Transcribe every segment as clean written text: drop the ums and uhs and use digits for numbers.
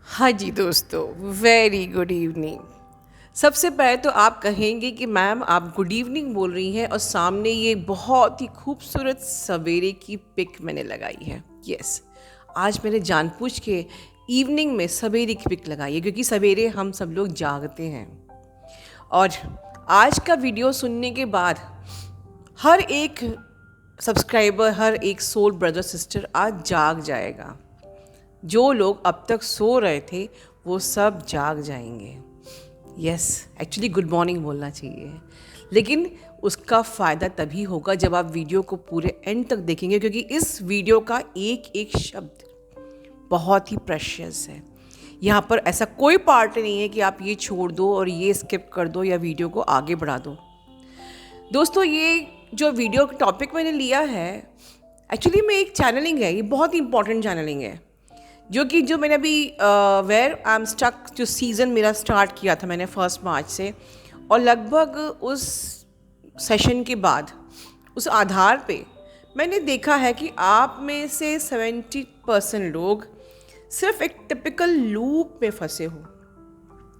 हाँ जी दोस्तों, very good evening. सबसे पहले तो आप कहेंगे कि मैम आप गुड इवनिंग बोल रही हैं और सामने ये बहुत ही खूबसूरत सवेरे की पिक मैंने लगाई है। यस, आज मैंने जानबूझ के इवनिंग में सवेरे की पिक लगाई है क्योंकि सवेरे हम सब लोग जागते हैं। और आज का वीडियो सुनने के बाद हर एक सब्सक्राइबर, हर एक सोल ब्रदर सिस्टर आज जाग जाएगा। जो लोग अब तक सो रहे थे वो सब जाग जाएंगे। यस, एक्चुअली गुड मॉर्निंग बोलना चाहिए, लेकिन उसका फ़ायदा तभी होगा जब आप वीडियो को पूरे एंड तक देखेंगे, क्योंकि इस वीडियो का एक एक शब्द बहुत ही प्रेशियस है। यहाँ पर ऐसा कोई पार्ट नहीं है कि आप ये छोड़ दो और ये स्किप कर दो या वीडियो को आगे बढ़ा दो। दोस्तों, ये जो वीडियो टॉपिक मैंने लिया है एक्चुअली में एक चैनलिंग है, ये बहुत ही इंपॉर्टेंट चैनलिंग है जो मैंने अभी वेयर आई एम स्टक जो सीज़न मेरा स्टार्ट किया था मैंने 1 मार्च से, और लगभग उस सेशन के बाद उस आधार पे मैंने देखा है कि आप में से 70% लोग सिर्फ एक टिपिकल लूप में फंसे हो।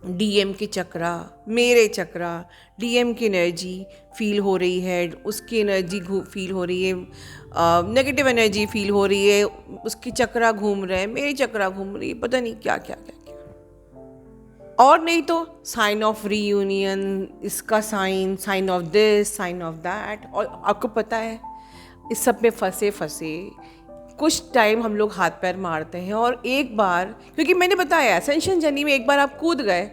डीएम के चक्रा, मेरे चक्रा, डीएम की एनर्जी फील हो रही है, उसकी एनर्जी फील हो रही है, नेगेटिव एनर्जी फील हो रही है, उसकी चक्रा घूम रहे हैं, मेरी चक्रा घूम रही है, पता नहीं क्या क्या क्या क्या। और नहीं तो साइन ऑफ रीयूनियन, इसका sign of this, sign of that. और आपको पता है इस सब में फंसे फंसे कुछ टाइम हम लोग हाथ पैर मारते हैं, और एक बार, क्योंकि मैंने बताया एसेंशियल जर्नी में एक बार आप कूद गए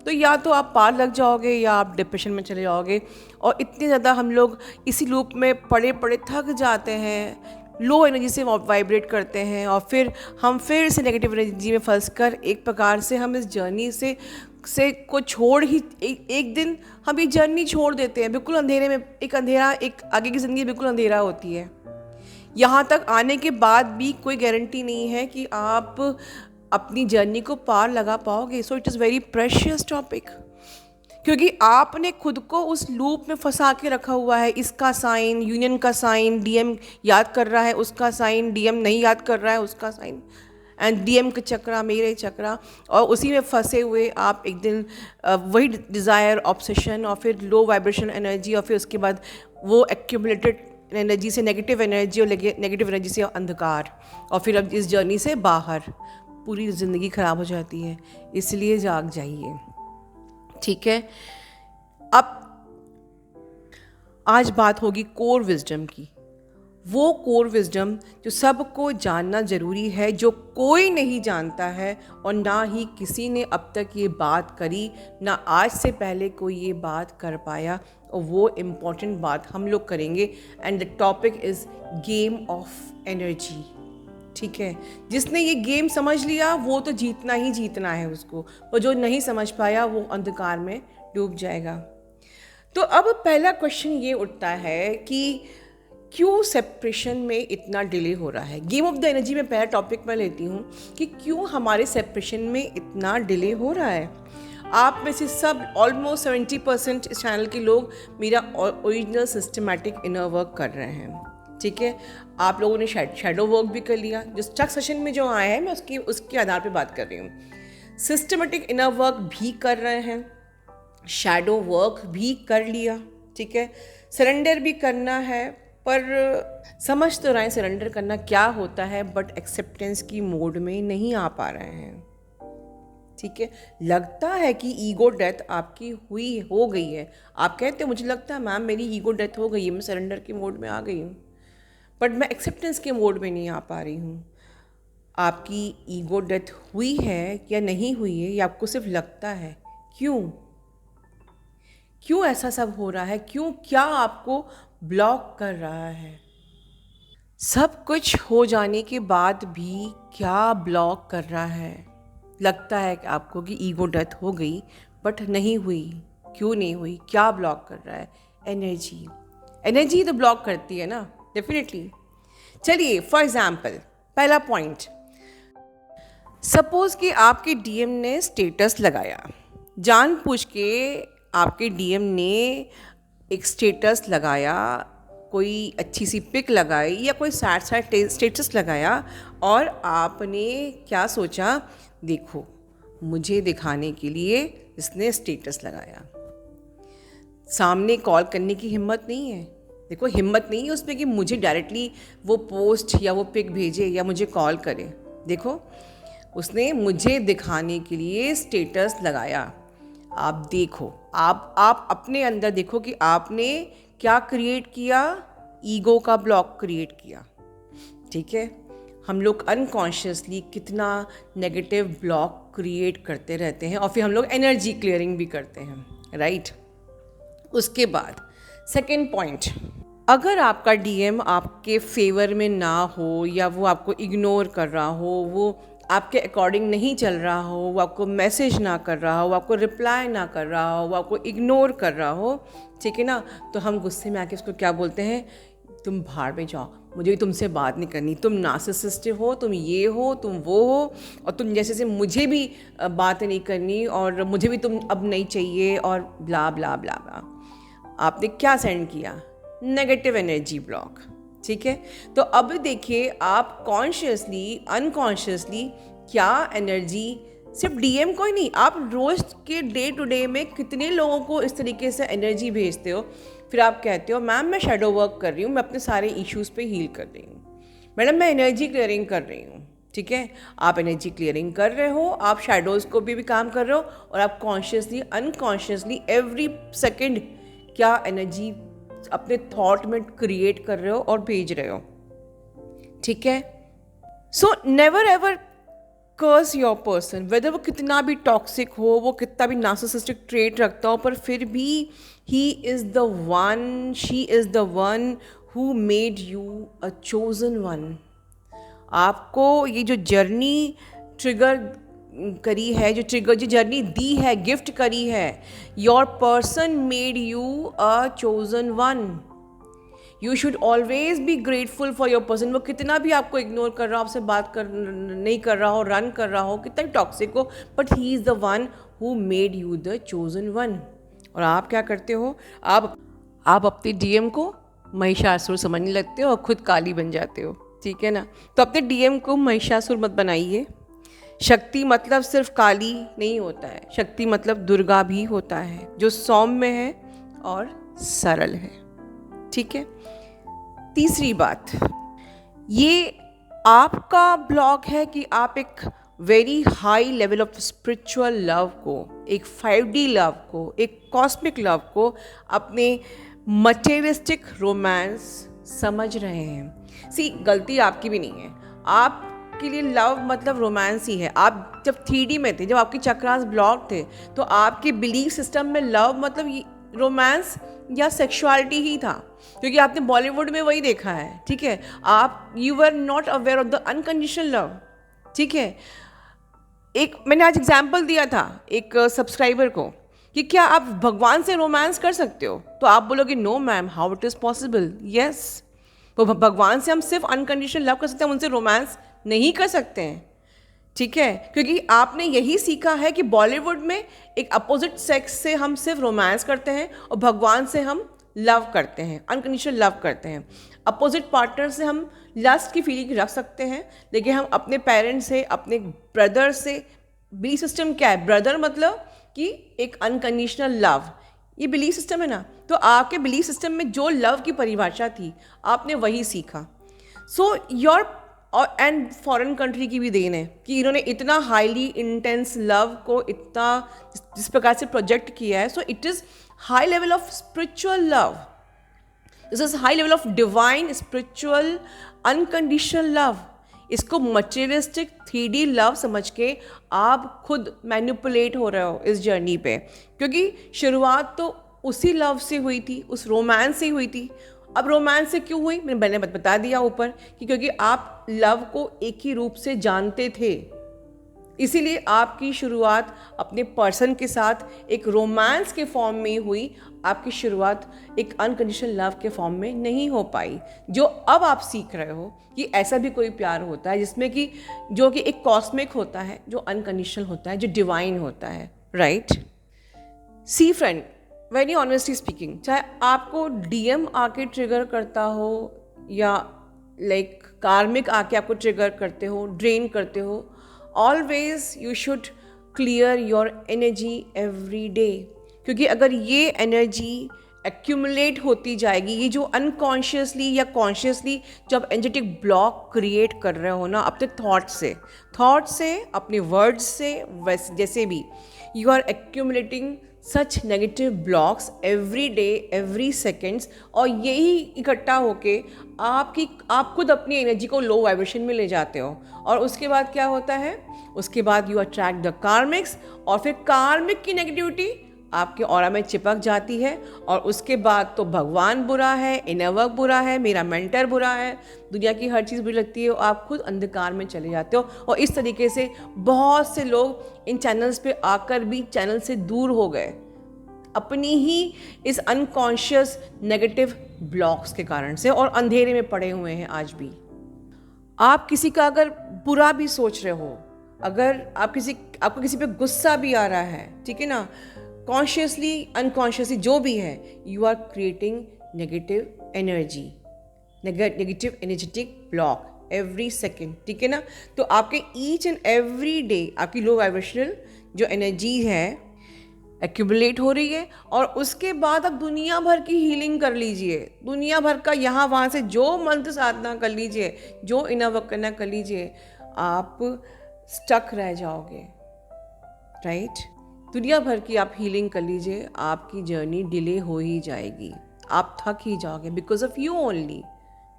तो या तो आप पार लग जाओगे या आप डिप्रेशन में चले जाओगे। और इतने ज़्यादा हम लोग इसी लूप में पड़े पड़े थक जाते हैं, लो एनर्जी से वाइब्रेट करते हैं, और फिर हम फिर से नेगेटिव एनर्जी में फंस कर एक प्रकार से हम इस जर्नी से को छोड़ ही एक दिन हम ये जर्नी छोड़ देते हैं। बिल्कुल अंधेरे में, एक अंधेरा, एक आगे की ज़िंदगी बिल्कुल अंधेरा होती है। यहाँ तक आने के बाद भी कोई गारंटी नहीं है कि आप अपनी जर्नी को पार लगा पाओगे। So it is very precious topic, क्योंकि आपने खुद को उस लूप में फंसा के रखा हुआ है। इसका साइन, यूनियन का साइन डीएम याद कर रहा है, उसका साइन डीएम नहीं याद कर रहा है, उसका साइन, एंड डीएम का चक्रा, मेरे चक्रा, और उसी में फंसे हुए आप एक दिन वही डिज़ायर, ऑब्सेशन, और फिर लो वाइब्रेशन एनर्जी, और फिर उसके बाद वो एक्यूमुलेटेड एनर्जी से नेगेटिव एनर्जी, और नेगेटिव एनर्जी से अंधकार, और फिर अब इस जर्नी से बाहर पूरी ज़िंदगी ख़राब हो जाती है। इसलिए जाग जाइए, ठीक है। अब आज बात होगी कोर विजडम की। वो कोर विजडम जो सबको जानना ज़रूरी है, जो कोई नहीं जानता है, और ना ही किसी ने अब तक ये बात करी, ना आज से पहले कोई ये बात कर पाया, और वो इम्पॉर्टेंट बात हम लोग करेंगे। And the topic is game of energy, ठीक है। जिसने ये गेम समझ लिया वो तो जीतना ही जीतना है उसको, और जो नहीं समझ पाया वो अंधकार में डूब जाएगा। तो अब पहला क्वेश्चन ये उठता है कि क्यों सेपरेशन में इतना डिले हो रहा है। गेम ऑफ द एनर्जी में पहला टॉपिक मैं लेती हूँ कि क्यों हमारे सेपरेशन में इतना डिले हो रहा है। आप में से सब ऑलमोस्ट 70% इस चैनल के लोग मेरा ओरिजिनल सिस्टमैटिक इनर वर्क कर रहे हैं, ठीक है। आप लोगों ने शैडो वर्क भी कर लिया, जो स्टक सेशन में जो आया है मैं उसके आधार पे बात कर रही हूँ। सिस्टमैटिक इनर वर्क भी कर रहे हैं, शैडो वर्क भी कर लिया, ठीक है। सरेंडर भी करना है, पर समझ तो रहे हैं सरेंडर करना क्या होता है, बट एक्सेप्टेंस की मोड में नहीं आ पा रहे हैं, ठीक है। लगता है कि ईगो डेथ आपकी हो गई है। आप कहते हैं मुझे लगता है मैम मेरी ईगो डेथ हो गई है, मैं सरेंडर के मोड में आ गई हूँ, बट मैं एक्सेप्टेंस के मोड में नहीं आ पा रही हूँ। आपकी ईगो डेथ हुई है या नहीं हुई है, ये आपको सिर्फ लगता है। क्यों ऐसा सब हो रहा है? क्यों, क्या आपको ब्लॉक कर रहा है? सब कुछ हो जाने के बाद भी क्या ब्लॉक कर रहा है? लगता है कि आपको कि ईगो डेथ हो गई, बट नहीं हुई। क्यों नहीं हुई? क्या ब्लॉक कर रहा है? एनर्जी तो ब्लॉक करती है ना, डेफिनेटली। चलिए, फॉर एग्जाम्पल, पहला पॉइंट, सपोज कि आपके डीएम ने स्टेटस लगाया, जानबूझ के आपके डीएम ने एक स्टेटस लगाया, कोई अच्छी सी पिक लगाई या कोई सैड स्टेटस लगाया, और आपने क्या सोचा, देखो मुझे दिखाने के लिए इसने स्टेटस लगाया। सामने कॉल करने की हिम्मत नहीं है। देखो, हिम्मत नहीं है उसमें कि मुझे डायरेक्टली वो पोस्ट या वो पिक भेजे या मुझे कॉल करे। देखो, उसने मुझे दिखाने के लिए स्टेटस लगाया। आप देखो, आप अपने अंदर देखो कि आपने क्या क्रिएट किया। ईगो का ब्लॉक क्रिएट किया। ठीक है, हम लोग अनकॉन्शियसली कितना नेगेटिव ब्लॉक क्रिएट करते रहते हैं और फिर हम लोग एनर्जी क्लियरिंग भी करते हैं, राइट। उसके बाद सेकंड पॉइंट, अगर आपका डीएम आपके फेवर में ना हो या वो आपको इग्नोर कर रहा हो, वो आपके अकॉर्डिंग नहीं चल रहा हो, वो आपको मैसेज ना कर रहा हो, वो आपको रिप्लाई ना कर रहा हो, वो आपको इग्नोर कर रहा हो, ठीक है ना, तो हम गुस्से में आके उसको क्या बोलते हैं, तुम भाड़ में जाओ, मुझे भी तुमसे बात नहीं करनी, तुम नार्सिसिस्ट हो, तुम ये हो, तुम वो हो, और तुम जैसे से मुझे भी बात नहीं करनी और मुझे भी तुम अब नहीं चाहिए और ब्ला ब्ला ब्ला ब्ला। आपने क्या सेंड किया? Negative energy block. ठीक है, तो अब देखिए आप कॉन्शियसली अनकॉन्शियसली क्या एनर्जी, सिर्फ डीएम को ही नहीं, आप रोज़ के डे टू डे में कितने लोगों को इस तरीके से एनर्जी भेजते हो। फिर आप कहते हो मैम मैं शैडो वर्क कर रही हूँ, मैं अपने सारे इश्यूज़ पे हील कर रही हूँ, मैडम मैं एनर्जी क्लियरिंग कर रही हूँ। ठीक है, आप एनर्जी क्लियरिंग कर रहे हो, आप शैडोज़ को भी काम कर रहे हो और आप कॉन्शियसली अनकॉन्शियसली एवरी सेकेंड क्या एनर्जी अपने थॉट में क्रिएट कर रहे हो और भेज रहे हो। ठीक है, so never ever curse your person, whether वो कितना भी टॉक्सिक हो, वो कितना भी नार्सिसिस्टिक ट्रेट रखता हो, पर फिर भी he is the one, she is the one who made you a chosen one. आपको ये जो जर्नी ट्रिगर करी है, जो जर्नी दी है, गिफ्ट करी है, your person made you a chosen one. You should always be grateful for your person. वो कितना भी आपको इग्नोर कर रहा हो, आपसे बात कर नहीं कर रहा हो, रन कर रहा हो, कितना भी टॉक्सिक हो, but he is the one who made you the chosen one. और आप क्या करते हो, आप अपने डीएम को महिषासुर समझने लगते हो और खुद काली बन जाते हो। ठीक है ना, तो अपने डीएम को महिषासुर मत बनाइए। शक्ति मतलब सिर्फ काली नहीं होता है, शक्ति मतलब दुर्गा भी होता है, जो सौम्य है और सरल है। ठीक है, तीसरी बात, ये आपका ब्लॉक है कि आप एक very high level of spiritual love को, एक 5D लव को, एक कॉस्मिक लव को अपने मटेरियलिस्टिक रोमांस समझ रहे हैं। सी, गलती आपकी भी नहीं है, आपके लिए लव मतलब रोमांस ही है। आप जब 3D में थे, जब आपके चक्रास ब्लॉक थे, तो आपके बिलीफ सिस्टम में लव मतलब रोमांस या सेक्सुअलिटी ही था, क्योंकि आपने बॉलीवुड में वही देखा है। ठीक है, आप you were not aware of the unconditional love. ठीक है, एक मैंने आज एग्जाम्पल दिया था एक सब्सक्राइबर को कि क्या आप भगवान से रोमांस कर सकते हो, तो आप बोलोगे no ma'am, how it is possible. Yes, तो भगवान से हम सिर्फ अनकंडीशनल लव कर सकते हैं, उनसे रोमांस नहीं कर सकते हैं। ठीक है, क्योंकि आपने यही सीखा है कि बॉलीवुड में एक अपोजिट सेक्स से हम सिर्फ रोमांस करते हैं और भगवान से हम लव करते हैं, अनकंडीशनल लव करते हैं। अपोजिट पार्टनर से हम लस्ट की फीलिंग रख सकते हैं, लेकिन हम अपने पेरेंट्स से, अपने ब्रदर से, बिलीफ सिस्टम क्या है, ब्रदर मतलब कि एक अनकंडीशनल लव, ये बिलीफ सिस्टम है ना। तो आपके बिलीफ सिस्टम में जो लव की परिभाषा थी, आपने वही सीखा। सो योर और एंड फॉरेन कंट्री की भी देन है कि इन्होंने इतना हाईली इंटेंस लव को इतना जिस प्रकार से प्रोजेक्ट किया है। So it is high level of spiritual love, this is high level of divine spiritual unconditional love. इसको मटेरियलिस्टिक 3D लव समझ के आप खुद मैनिपुलेट हो रहे हो इस जर्नी पे, क्योंकि शुरुआत तो उसी लव से हुई थी, उस रोमांस से हुई थी। अब रोमांस से क्यों हुई, मैंने बता दिया ऊपर कि क्योंकि आप लव को एक ही रूप से जानते थे, इसीलिए आपकी शुरुआत अपने पर्सन के साथ एक रोमांस के फॉर्म में हुई। आपकी शुरुआत एक अनकंडीशनल लव के फॉर्म में नहीं हो पाई, जो अब आप सीख रहे हो कि ऐसा भी कोई प्यार होता है जिसमें कि जो कि एक कॉस्मिक होता है, जो अनकंडीशनल होता है, जो डिवाइन होता है, राइट। सी फ्रेंड, वेरी ऑनेस्टली स्पीकिंग, चाहे आपको डीएम आके ट्रिगर करता हो या लाइक कार्मिक आके आपको ट्रिगर करते हो, ड्रेन करते हो, always you should clear your energy every day, क्योंकि अगर ये एनर्जी एक्यूमुलेट होती जाएगी, ये जो अनकॉन्शियसली या कॉन्शियसली जो आप एनर्जेटिक ब्लॉक क्रिएट कर रहे हो ना अपने थॉट से अपने वर्ड्स से, वैसे जैसे भी you are accumulating such negative blocks every day every seconds, और यही इकट्ठा होके आप खुद अपनी एनर्जी को लो वाइब्रेशन में ले जाते हो। और उसके बाद क्या होता है, उसके बाद यू अट्रैक्ट द कार्मिक्स, और फिर कार्मिक की नेगेटिविटी आपके ऑरा में चिपक जाती है, और उसके बाद तो भगवान बुरा है, इनर वर्क बुरा है, मेरा मेंटर बुरा है, दुनिया की हर चीज़ बुरी लगती है, और आप खुद अंधकार में चले जाते हो। और इस तरीके से बहुत से लोग इन चैनल्स पे आकर भी चैनल से दूर हो गए, अपनी ही इस अनकॉन्शियस नेगेटिव ब्लॉक्स के कारण से, और अंधेरे में पड़े हुए हैं आज भी। आप किसी का अगर बुरा भी सोच रहे हो, अगर आपको किसी पे गुस्सा भी आ रहा है, ठीक है ना, कॉन्शियसली अनकॉन्शियसली जो भी है, you are creating negative energy, negative energetic block every second, ठीक है ना। तो आपके ईच एंड एवरी डे आपकी लो वाइब्रेशनल जो एनर्जी है एक्यूमुलेट हो रही है, और उसके बाद आप दुनिया भर की हीलिंग कर लीजिए, दुनिया भर का यहाँ वहाँ से जो मंत्र साधना कर लीजिए, जो इनर वर्क करना कर लीजिए, आप स्टक रह जाओगे, राइट। दुनिया भर की आप हीलिंग कर लीजिए, आपकी जर्नी डिले हो ही जाएगी, आप थक ही जाओगे बिकॉज ऑफ यू ओनली,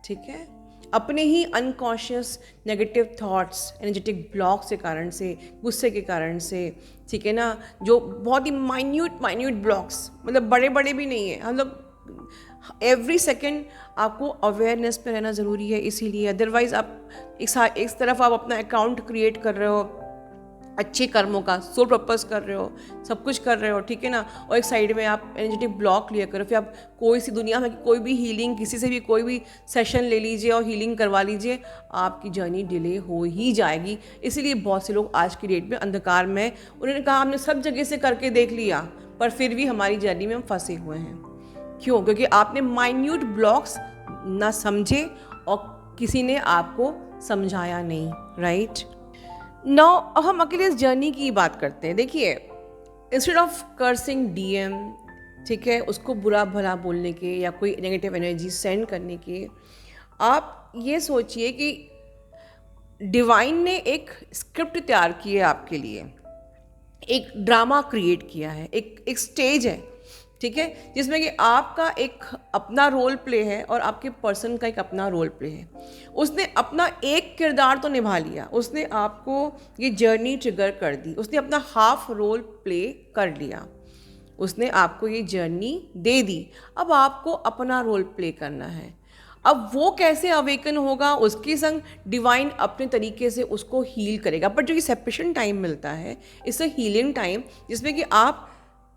ठीक है। अपने ही unconscious negative thoughts, energetic blocks के कारण से, गुस्से के कारण से, ठीक है ना, जो बहुत ही माइन्यूट ब्लॉक्स, मतलब बड़े बड़े भी नहीं है, हम लोग एवरी सेकेंड आपको अवेयरनेस पे रहना ज़रूरी है। इसीलिए अदरवाइज़ आप एक तरफ आप अपना अकाउंट क्रिएट कर रहे हो अच्छे कर्मों का, सोल पर्पस कर रहे हो, सब कुछ कर रहे हो, ठीक है ना, और एक साइड में आप एनर्जेटिक ब्लॉक क्लियर करो, फिर आप कोई सी दुनिया में कोई भी हीलिंग, किसी से भी कोई भी सेशन ले लीजिए और हीलिंग करवा लीजिए, आपकी जर्नी डिले हो ही जाएगी। इसीलिए बहुत से लोग आज की डेट में अंधकार में, उन्होंने कहा हमने सब जगह से करके देख लिया पर फिर भी हमारी जर्नी में हम फंसे हुए हैं। क्यों? क्योंकि आपने माइन्यूट ब्लॉक्स ना समझे और किसी ने आपको समझाया नहीं, राइट। नाउ अब हम अकेले इस जर्नी की बात करते हैं। देखिए, इंस्टेड ऑफ कर्सिंग डीएम, ठीक है, उसको बुरा भला बोलने के या कोई नेगेटिव एनर्जी सेंड करने के, आप ये सोचिए कि डिवाइन ने एक स्क्रिप्ट तैयार की है आपके लिए, एक ड्रामा क्रिएट किया है, एक स्टेज है, ठीक है, जिसमें कि आपका एक अपना रोल प्ले है और आपके पर्सन का एक अपना रोल प्ले है। उसने अपना एक किरदार तो निभा लिया, उसने आपको ये जर्नी ट्रिगर कर दी, उसने अपना हाफ रोल प्ले कर लिया, उसने आपको ये जर्नी दे दी। अब आपको अपना रोल प्ले करना है। अब वो कैसे अवेकन होगा, उसके संग डिवाइन अपने तरीके से उसको हील करेगा। बट जो ये सेपरेशन टाइम मिलता है, इससे हीलिंग टाइम, जिसमें कि आप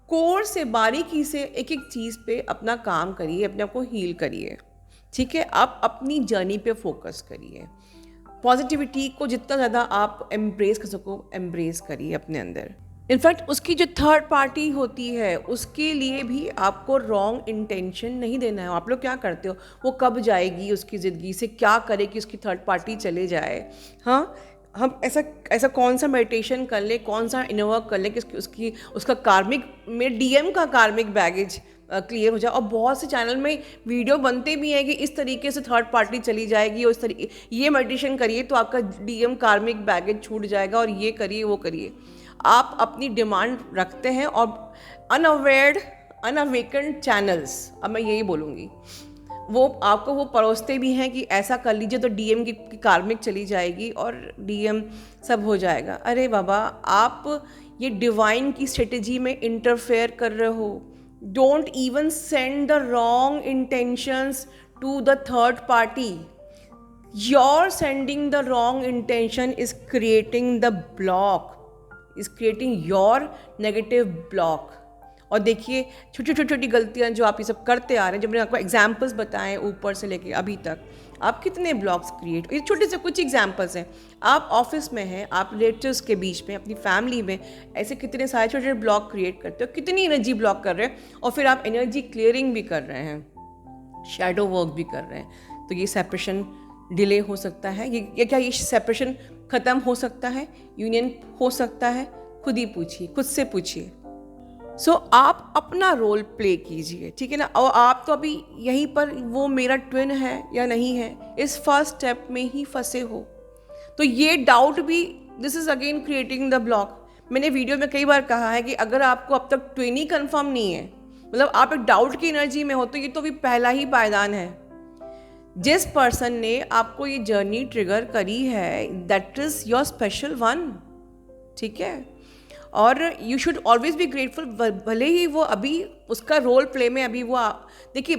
कोर से बारीकी से एक एक चीज़ पे अपना काम करिए, अपने आप को हील करिए, ठीक है। आप अपनी जर्नी पे फोकस करिए, पॉजिटिविटी को जितना ज़्यादा आप एम्ब्रेस कर सको एम्ब्रेस करिए अपने अंदर। इनफैक्ट उसकी जो थर्ड पार्टी होती है उसके लिए भी आपको रॉन्ग इंटेंशन नहीं देना है। आप लोग क्या करते हो, वो कब जाएगी उसकी ज़िंदगी से, क्या करे कि उसकी थर्ड पार्टी चले जाए। हाँ, हम ऐसा कौन सा मेडिटेशन कर ले, कौन सा इनर वर्क कर ले कि उसका कार्मिक में डीएम का कार्मिक बैगेज क्लियर हो जाए। और बहुत से चैनल में वीडियो बनते भी हैं कि इस तरीके से थर्ड पार्टी चली जाएगी और इस तरीके ये मेडिटेशन करिए तो आपका डीएम कार्मिक बैगेज छूट जाएगा, और ये करिए वो करिए। आप अपनी डिमांड रखते हैं और अनअवेकन्ड चैनल्स, अब मैं यही बोलूँगी, वो आपको वो परोसते भी हैं कि ऐसा कर लीजिए तो डीएम की कार्मिक चली जाएगी और डीएम सब हो जाएगा। अरे बाबा, आप ये डिवाइन की स्ट्रेटजी में इंटरफेयर कर रहे हो। Don't even send the wrong intentions to the third party. Your sending the wrong intention is creating the block, is creating your negative block. और देखिए, छोटी गलतियां जो आप ये सब करते आ रहे हैं, जब मैंने आपको एग्जाम्पल्स बताएं ऊपर से लेके अभी तक, आप कितने ब्लॉक्स क्रिएट, ये छोटे से कुछ एग्जाम्पल्स हैं। आप ऑफिस में हैं, आप रिलेटिव्स के बीच में, अपनी फैमिली में, ऐसे कितने सारे छोटे छोटे ब्लॉक क्रिएट करते हो, कितनी एनर्जी ब्लॉक कर रहे हैं, और फिर आप एनर्जी क्लियरिंग भी कर रहे हैं, शैडो वर्क भी कर रहे हैं। तो ये सेपरेशन डिले हो सकता है, ये क्या ये सेपरेशन ख़त्म हो सकता है, यूनियन हो सकता है, खुद ही पूछिए, खुद से पूछिए। सो आप अपना रोल प्ले कीजिए, ठीक है ना। और आप तो अभी यहीं पर वो मेरा ट्विन है या नहीं है, इस फर्स्ट स्टेप में ही फंसे हो। तो ये डाउट भी, this is again creating the block. मैंने वीडियो में कई बार कहा है कि अगर आपको अब तक ट्विन ही कंफर्म नहीं है, मतलब आप एक डाउट की एनर्जी में हो, तो ये तो भी पहला ही पायदान है। जिस पर्सन ने आपको ये जर्नी ट्रिगर करी है, that is your special one, ठीक है। और you should always be grateful, भले ही वो अभी उसका रोल प्ले में अभी वो, देखिए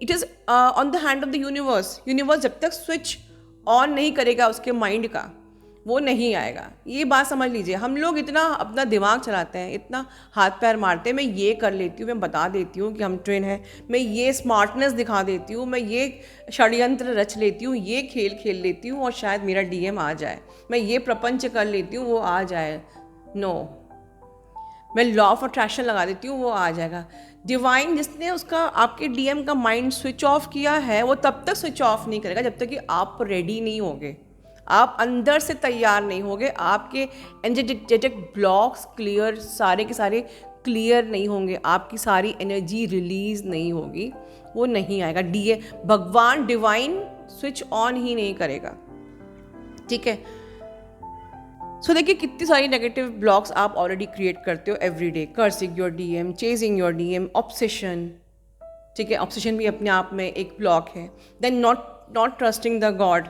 it is on the hand of the universe. Universe जब तक स्विच ऑन नहीं करेगा उसके माइंड का, वो नहीं आएगा। ये बात समझ लीजिए। हम लोग इतना अपना दिमाग चलाते हैं, इतना हाथ पैर मारते हैं, मैं ये कर लेती हूँ, मैं बता देती हूँ कि हम ट्रेन हैं, मैं ये स्मार्टनेस दिखा देती हूँ, मैं ये षड्यंत्र रच लेती हूँ, ये खेल खेल लेती हूँ और शायद मेरा डीएम आ जाए, मैं ये प्रपंच कर लेती हूँ वो आ जाए। नो, मैं लॉ ऑफ अट्रैक्शन लगा देती हूँ वो आ जाएगा। डिवाइन जिसने उसका आपके डीएम का माइंड स्विच ऑफ किया है, वो तब तक स्विच ऑफ नहीं करेगा जब तक कि आप रेडी नहीं होगे, आप अंदर से तैयार नहीं होगे, आपके एनर्जेटिक ब्लॉक्स क्लियर, सारे के सारे क्लियर नहीं होंगे, आपकी सारी एनर्जी रिलीज नहीं होगी, वो नहीं आएगा। डीए भगवान डिवाइन स्विच ऑन ही नहीं करेगा, ठीक है। सो देखिए कितनी सारी नेगेटिव ब्लॉक्स आप ऑलरेडी क्रिएट करते हो every day. Cursing your DM, chasing your DM, obsession, ठीक है। ऑब्सेशन भी अपने आप में एक ब्लॉक है। Then not trusting the God,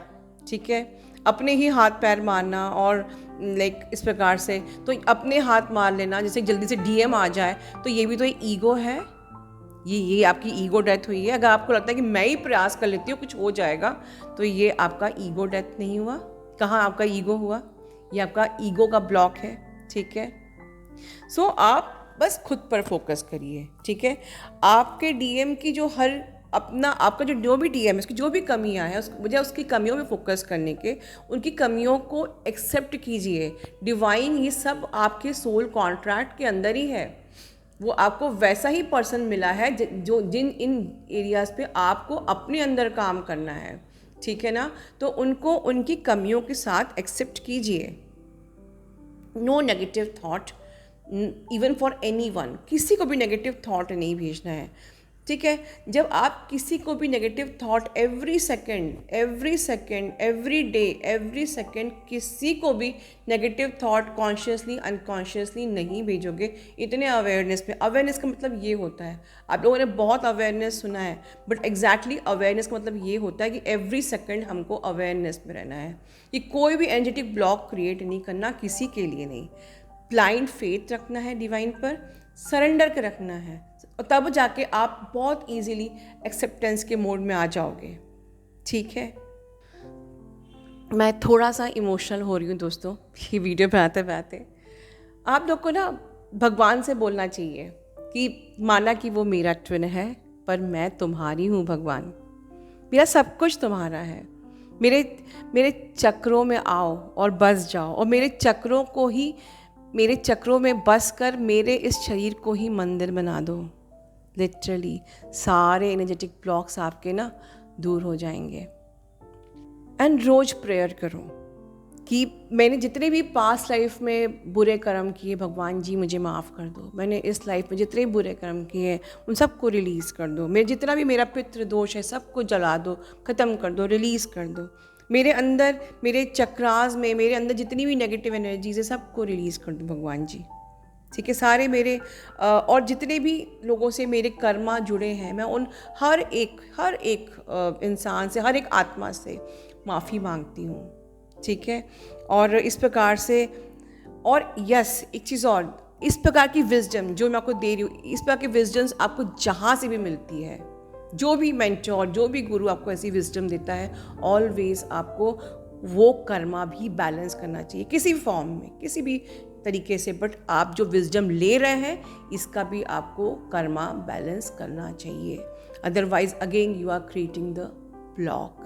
ठीक है। अपने ही हाथ पैर मारना और लाइक इस प्रकार से, तो अपने हाथ मार लेना जैसे जल्दी से डीएम आ जाए, तो ये भी तो एक ईगो है। ये आपकी ईगो डेथ हुई है। अगर आपको लगता है कि मैं ही प्रयास कर लेती हूँ कुछ हो जाएगा, तो ये आपका ईगो डेथ नहीं हुआ। कहाँ आपका ईगो हुआ? ये आपका ईगो का ब्लॉक है, ठीक है। सो आप बस खुद पर फोकस करिए, ठीक है। आपके डीएम की जो हर अपना आपका जो भी डीएम है उसकी जो भी कमियां हैं, मुझे उसकी कमियों पे फोकस करने के, उनकी कमियों को एक्सेप्ट कीजिए। डिवाइन ये सब आपके सोल कॉन्ट्रैक्ट के अंदर ही है। वो आपको वैसा ही पर्सन मिला है जो जिन इन एरियाज़ पे आपको अपने अंदर काम करना है, ठीक है ना। तो उनको उनकी कमियों के साथ एक्सेप्ट कीजिए। No negative thought even for anyone, किसी को भी नेगेटिव थॉट नहीं भेजना है, ठीक है। जब आप किसी को भी negative thought every second every day every second किसी को भी नेगेटिव थॉट कॉन्शियसली अनकॉन्शियसली नहीं भेजोगे, इतने अवेयरनेस में। अवेयरनेस का मतलब ये होता है, आप लोगों ने बहुत अवेयरनेस सुना है, बट एग्जैक्टली अवेयरनेस का मतलब ये होता है कि एवरी सेकेंड हमको अवेयरनेस में रहना है कि कोई भी एनर्जेटिक ब्लॉक क्रिएट नहीं करना, किसी के लिए नहीं। ब्लाइंड फेथ रखना है डिवाइन पर, सरेंडर कर रखना है, और तब जाके आप बहुत इजीली एक्सेप्टेंस के मोड में आ जाओगे, ठीक है। मैं थोड़ा सा इमोशनल हो रही हूँ दोस्तों ये वीडियो बनाते बनाते। आप लोग को ना भगवान से बोलना चाहिए कि माना कि वो मेरा ट्विन है, पर मैं तुम्हारी हूँ भगवान, मेरा सब कुछ तुम्हारा है। मेरे चक्रों में आओ और बस जाओ, और मेरे चक्रों में बस कर मेरे इस शरीर को ही मंदिर बना दो। लिटरली सारे एनर्जेटिक ब्लॉक्स आपके ना दूर हो जाएंगे। एंड रोज प्रेयर करो कि मैंने जितने भी पास्ट लाइफ में बुरे कर्म किए, भगवान जी मुझे माफ़ कर दो। मैंने इस लाइफ में जितने बुरे कर्म किए उन सबको रिलीज़ कर दो। जितना भी मेरा पितृ दोष है सबको जला दो, ख़त्म कर दो, रिलीज़ कर दो। मेरे अंदर, मेरे चक्रास में, मेरे अंदर जितनी भी नेगेटिव एनर्जीज है सबको रिलीज़ कर दो भगवान जी, ठीक है। सारे मेरे और जितने भी लोगों से मेरे कर्मा जुड़े हैं, मैं उन हर एक इंसान से, हर एक आत्मा से माफ़ी मांगती हूँ, ठीक है। और इस प्रकार से, और यस एक चीज़ और, इस प्रकार की विजडम जो मैं आपको दे रही हूँ, इस प्रकार की विजडम्स आपको जहाँ से भी मिलती है, जो भी मेंटोर, जो भी गुरु आपको ऐसी विजडम देता है, ऑलवेज आपको वो कर्मा भी बैलेंस करना चाहिए किसी भी फॉर्म में, किसी भी तरीके से। बट आप जो विजडम ले रहे हैं इसका भी आपको कर्मा बैलेंस करना चाहिए, otherwise again you are creating the block,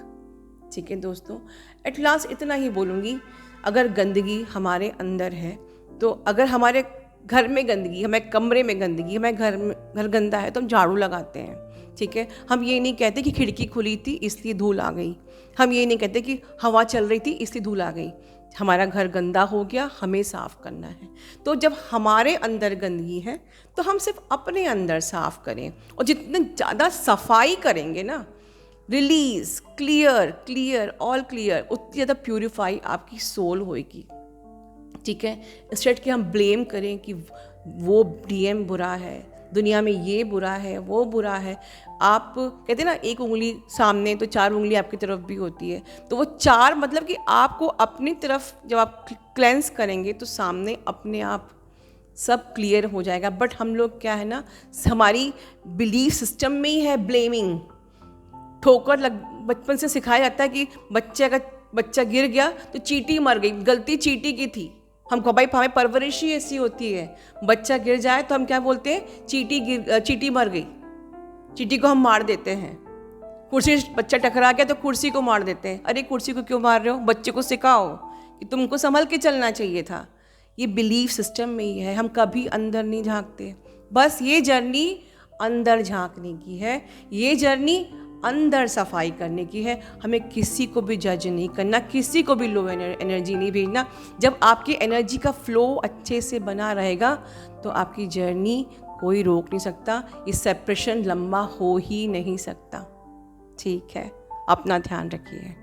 ठीक है दोस्तों। एट लास्ट इतना ही बोलूँगी, अगर गंदगी हमारे अंदर है, तो अगर हमारे घर में गंदगी, हमारे कमरे में गंदगी, हमारे घर गंदा है तो हम झाड़ू लगाते हैं, ठीक है। हम ये नहीं कहते कि खिड़की खुली थी इसलिए धूल आ गई, हम ये नहीं कहते कि हवा चल रही थी इसलिए धूल आ गई। हमारा घर गंदा हो गया, हमें साफ़ करना है। तो जब हमारे अंदर गंदगी है तो हम सिर्फ अपने अंदर साफ़ करें, और जितने ज़्यादा सफाई करेंगे ना, release, clear clear all clear, उतनी ज़्यादा प्यूरिफाई आपकी सोल होएगी। ठीक है, इंस्टेड कि हम ब्लेम करें कि वो डीएम बुरा है, दुनिया में ये बुरा है, वो बुरा है। आप कहते हैं ना, एक उंगली सामने तो चार उंगली आपकी तरफ भी होती है, तो वो चार मतलब कि आपको अपनी तरफ जब आप क्लेंस करेंगे तो सामने अपने आप सब क्लियर हो जाएगा। बट हम लोग क्या है ना, हमारी बिलीफ सिस्टम में ही है ब्लेमिंग। ठोकर लग, बचपन से सिखाया जाता है कि बच्चा गिर गया तो चींटी मर गई, गलती चींटी की थी। हमको भाई हमें परवरिश ही ऐसी होती है, बच्चा गिर जाए तो हम क्या बोलते हैं, चींटी मर गई, चींटी को हम मार देते हैं। कुर्सी बच्चा टकरा गया तो कुर्सी को मार देते हैं। अरे कुर्सी को क्यों मार रहे हो, बच्चे को सिखाओ कि तुमको संभल के चलना चाहिए था। ये बिलीफ सिस्टम में ही है, हम कभी अंदर नहीं झांकते। बस ये जर्नी अंदर झांकने की है, ये जर्नी अंदर सफाई करने की है। हमें किसी को भी जज नहीं करना, किसी को भी लो एनर्जी नहीं भेजना। जब आपकी एनर्जी का फ्लो अच्छे से बना रहेगा तो आपकी जर्नी कोई रोक नहीं सकता, ये सेपरेशन लंबा हो ही नहीं सकता। ठीक है, अपना ध्यान रखिए।